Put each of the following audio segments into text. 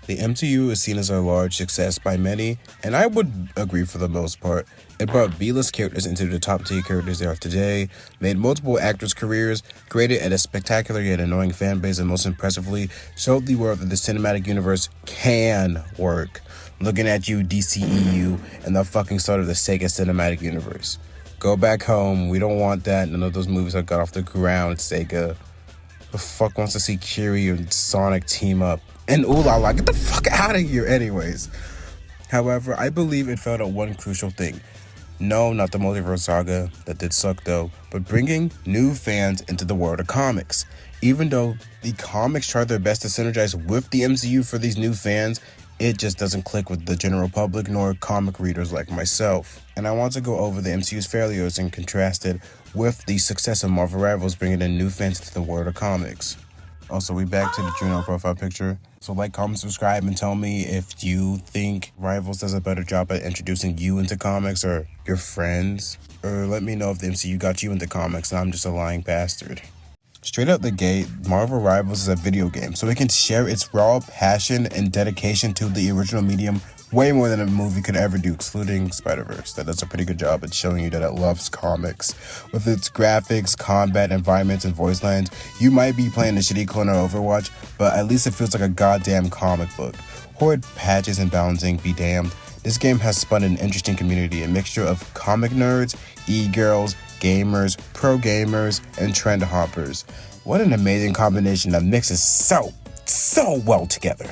The MCU is seen as a large success by many, and I would agree for the most part. It brought B-list characters into the top tier characters they are today, made multiple actors' careers, created a spectacular yet annoying fan base, and most impressively, showed the world that the cinematic universe can work. Looking at you, DCEU, and the fucking start of the Sega cinematic universe. Go back home, we don't want that. None of those movies have got off the ground, Sega. The fuck wants to see Kiri and Sonic team up? And ooh la la, get the fuck out of here anyways. However, I believe it failed at one crucial thing. No, not the multiverse saga, that did suck though, but bringing new fans into the world of comics. Even though the comics try their best to synergize with the MCU for these new fans, it just doesn't click with the general public nor comic readers like myself. And I want to go over the MCU's failures and contrast it with the success of Marvel Rivals bringing in new fans to the world of comics. Also, we back to the Juno profile picture. So like, comment, subscribe, and tell me if you think Rivals does a better job at introducing you into comics or your friends. Or let me know if the MCU got you into comics and I'm just a lying bastard. Straight out the gate, Marvel Rivals is a video game, so it can share its raw passion and dedication to the original medium way more than a movie could ever do, excluding Spider-Verse. That does a pretty good job at showing you that it loves comics. With its graphics, combat, environments, and voice lines, you might be playing a shitty clone of Overwatch, but at least it feels like a goddamn comic book. Horrid patches and balancing be damned. This game has spun an interesting community, a mixture of comic nerds, e-girls, gamers, pro gamers, and trend hoppers. What an amazing combination that mixes so well together.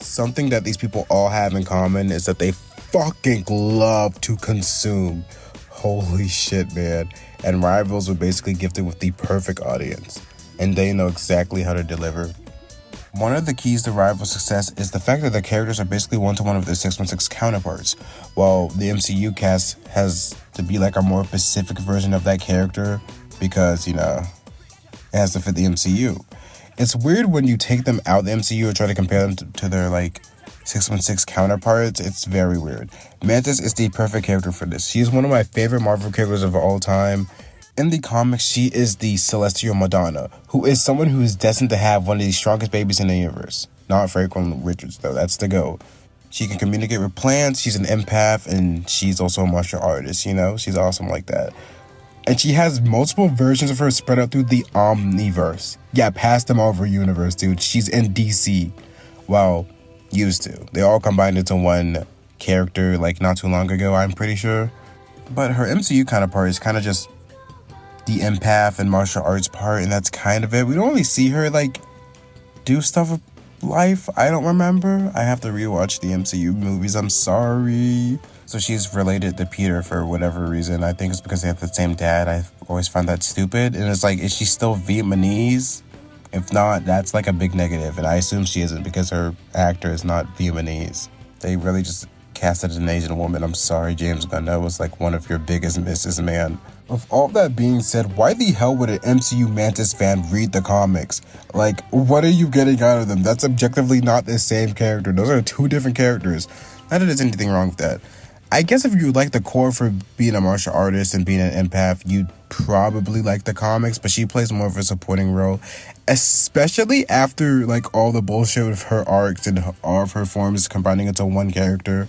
Something that these people all have in common is that they fucking love to consume. Holy shit, man. And Rivals were basically gifted with the perfect audience, and they know exactly how to deliver. One of the keys to Rivals' success is the fact that the characters are basically one-to-one of their 616 counterparts, while the MCU cast has to be like a more specific version of that character because, it has to fit the MCU. It's weird when you take them out of the MCU or try to compare them to their, 616 counterparts. It's very weird. Mantis is the perfect character for this. She is one of my favorite Marvel characters of all time. In the comics, she is the Celestial Madonna, who is someone who is destined to have one of the strongest babies in the universe. Not Franklin Richards, though. That's the go. She can communicate with plants, she's an empath, and she's also a martial artist, She's awesome like that. And she has multiple versions of her spread out through the Omniverse. Yeah, past the Marvel Universe, dude. She's in DC. Well, used to. They all combined into one character, not too long ago, I'm pretty sure. But her MCU counterpart is kind of just the empath and martial arts part, and that's kind of it. We don't really see her, do stuff with life. I don't remember. I have to rewatch the MCU movies. I'm sorry. So she's related to Peter for whatever reason. I think it's because they have the same dad. I always find that stupid. And it's is she still Vietnamese? If not, that's a big negative. And I assume she isn't because her actor is not Vietnamese. They really just casted an Asian woman. I'm sorry, James Gunn. That was one of your biggest misses, man. With all that being said, why the hell would an MCU Mantis fan read the comics? What are you getting out of them? That's objectively not the same character. Those are two different characters. Not that there's anything wrong with that. I guess if you like the core for being a martial artist and being an empath, you'd probably like the comics, but she plays more of a supporting role, especially after all the bullshit with her arcs and all of her forms combining into one character.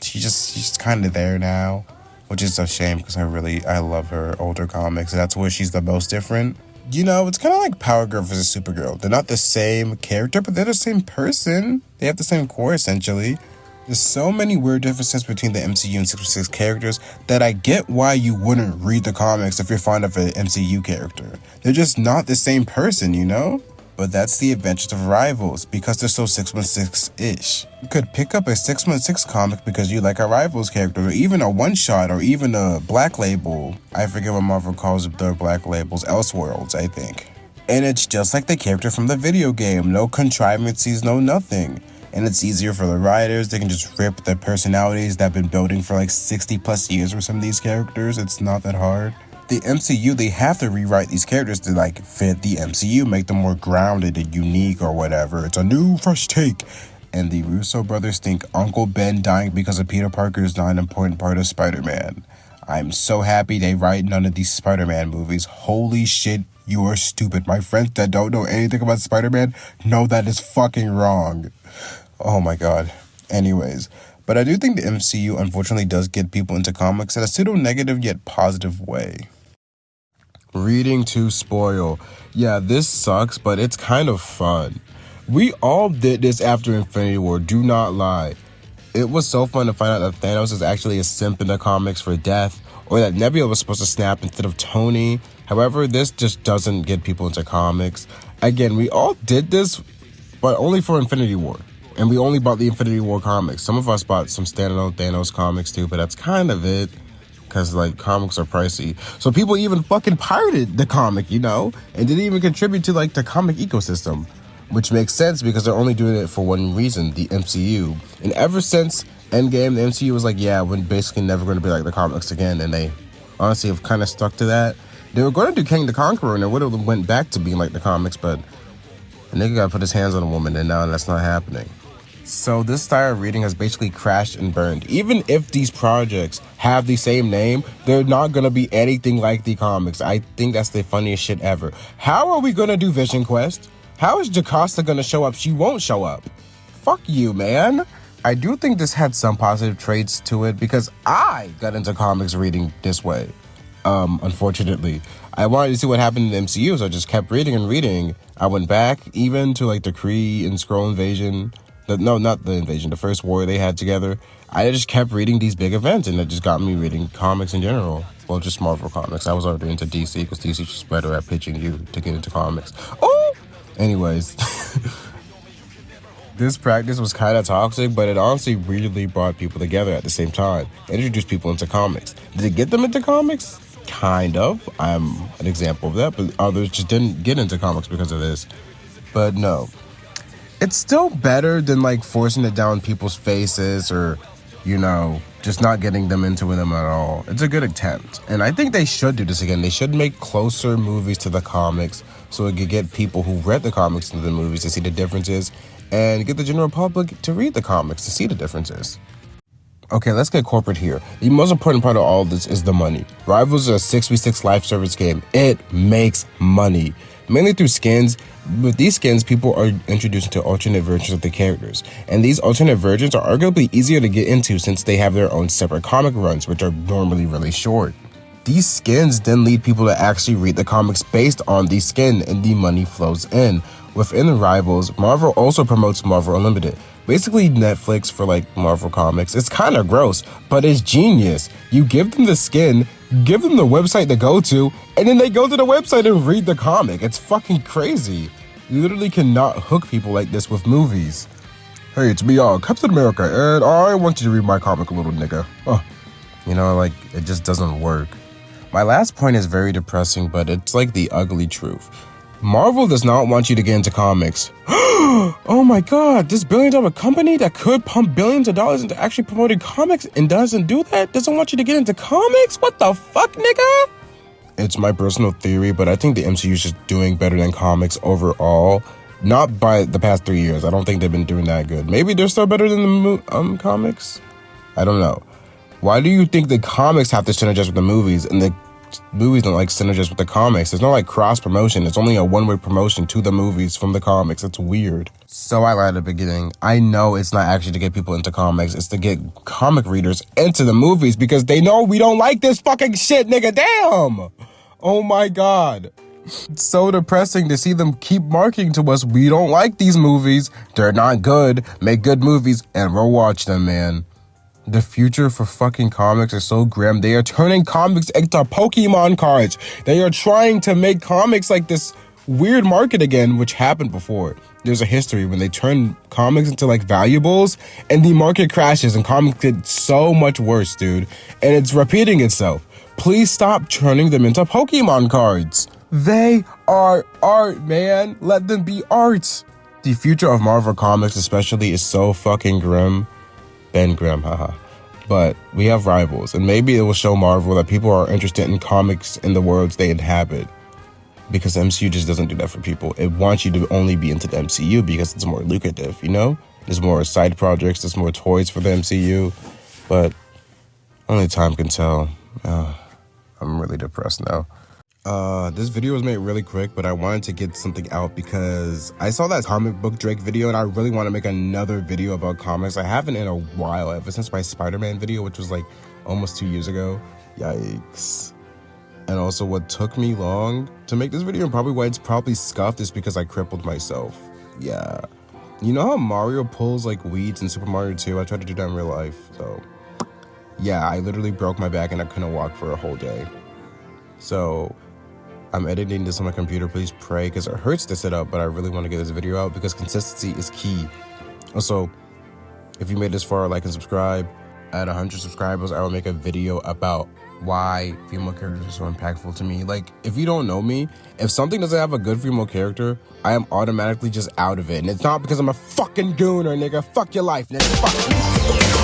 She's kind of there now, which is a shame because I love her older comics. That's where she's the most different. It's kind of like Power Girl versus Supergirl. They're not the same character, but they're the same person. They have the same core, essentially. There's so many weird differences between the MCU and 616 characters that I get why you wouldn't read the comics if you're fond of an MCU character. They're just not the same person, But that's the adventures of Rivals, because they're so 616-ish. You could pick up a 616 comic because you like a Rivals character, or even a one-shot, or even a black label. I forget what Marvel calls their black labels, Elseworlds, I think. And it's just like the character from the video game. No contrivances, no nothing. And it's easier for the writers. They can just rip the personalities that have been building for 60 plus years for some of these characters. It's not that hard. The MCU, they have to rewrite these characters to fit the MCU, make them more grounded and unique or whatever. It's a new fresh take. And the Russo brothers think Uncle Ben dying because of Peter Parker is not an important part of Spider-Man. I'm so happy they write none of these Spider-Man movies. Holy shit, you are stupid. My friends that don't know anything about Spider-Man know that is fucking wrong. Oh my god. Anyways, but I do think the MCU unfortunately does get people into comics in a pseudo-negative yet positive way. Reading to spoil. Yeah, this sucks, but it's kind of fun. We all did this after Infinity War, do not lie. It was so fun to find out that Thanos is actually a simp in the comics for death, or that Nebula was supposed to snap instead of Tony. However, this just doesn't get people into comics. Again, we all did this, but only for Infinity War. And we only bought the Infinity War comics. Some of us bought some standalone Thanos comics too, but that's kind of it. Because, like, comics are pricey. So people even fucking pirated the comic, you know? And didn't even contribute to, like, the comic ecosystem. Which makes sense because they're only doing it for one reason, the MCU. And ever since Endgame, the MCU was like, yeah, we're basically never going to be like the comics again. And they honestly have kind of stuck to that. They were going to do King the Conqueror, and it would have went back to being like the comics, but a nigga got to put his hands on a woman, and now that's not happening. So this style of reading has basically crashed and burned. Even if these projects have the same name, they're not going to be anything like the comics. I think that's the funniest shit ever. How are we going to do Vision Quest? How is Jocasta going to show up? She won't show up. Fuck you, man. I do think this had some positive traits to it because I got into comics reading this way. Unfortunately. I wanted to see what happened in the MCU, so I just kept reading and reading. I went back even to like the Kree and Skrull invasion. No, not the invasion, the first war they had together. I just kept reading these big events, and it just got me reading comics in general. Well, just Marvel comics. I was already into DC because DC's just better at pitching you to get into comics. Oh! Anyways, this practice was kind of toxic, but it honestly really brought people together at the same time. It introduced people into comics. Did it get them into comics? Kind of. I'm an example of that, but others just didn't get into comics because of this. But no. It's still better than like forcing it down people's faces or, you know, just not getting them into them at all. It's a good attempt. And I think they should do this again. They should make closer movies to the comics so it could get people who read the comics into the movies to see the differences and get the general public to read the comics to see the differences. Okay, let's get corporate here. The most important part of all of this is the money. Rivals is a 6v6 live service game. It makes money. Mainly through skins. With these skins, people are introduced into alternate versions of the characters. And these alternate versions are arguably easier to get into since they have their own separate comic runs, which are normally really short. These skins then lead people to actually read the comics based on the skin, and the money flows in. Within Rivals, Marvel also promotes Marvel Unlimited. Basically Netflix for like Marvel comics. It's kind of gross, but it's genius. You give them the skin, give them the website to go to, and then they go to the website and read the comic. It's fucking crazy. You literally cannot hook people like this with movies. Hey, it's me, Captain America, and I want you to read my comic, little nigga. You know, like, it just doesn't work. My last point is very depressing, but it's like the ugly truth. Marvel does not want you to get into comics. Oh my god, this billion-dollar company that could pump billions of dollars into actually promoting comics and doesn't do that? Doesn't want you to get into comics? What the fuck, nigga? It's my personal theory, but I think the MCU is just doing better than comics overall. Not by the past 3 years. I don't think they've been doing that good. Maybe they're still better than the comics? I don't know. Why do you think the comics have to synergize with the movies and the movies don't like synergize with the comics? There's no like cross promotion. It's only a one-way promotion to the movies from the comics. It's weird. So I lied at the beginning. I know it's not actually to get people into comics. It's to get comic readers into the movies because they know we don't like this fucking shit, nigga. Damn. Oh my god. It's so depressing to see them keep marking to us, we don't like these movies. They're not good. Make good movies and we'll watch them, man. The future for fucking comics is so grim. They are turning comics into Pokemon cards. They are trying to make comics like this weird market again, which happened before. There's a history when they turn comics into like valuables and the market crashes and comics get so much worse, dude. And it's repeating itself. Please stop turning them into Pokemon cards. They are art, man. Let them be art. The future of Marvel Comics especially is so fucking grim. Ben Grimm, haha. But we have Rivals, and maybe it will show Marvel that people are interested in comics in the worlds they inhabit. Because the MCU just doesn't do that for people. It wants you to only be into the MCU because it's more lucrative, you know? There's more side projects, there's more toys for the MCU. But only time can tell. I'm really depressed now. This video was made really quick, but I wanted to get something out because I saw that comic book Drake video and I really want to make another video about comics. I haven't in a while, ever since my Spider-Man video, which was like almost 2 years ago. Yikes. And also what took me long to make this video and probably why it's probably scuffed is because I crippled myself. Yeah. You know how Mario pulls like weeds in Super Mario 2? I tried to do that in real life, so yeah, I literally broke my back and I couldn't walk for a whole day. So I'm editing this on my computer. Please pray, because it hurts to sit up, but I really want to get this video out because consistency is key. Also, if you made this far, like and subscribe. At 100 subscribers, I will make a video about why female characters are so impactful to me. Like, if you don't know me, if something doesn't have a good female character, I am automatically just out of it. And it's not because I'm a fucking gooner, nigga. Fuck your life, nigga. Fuck you.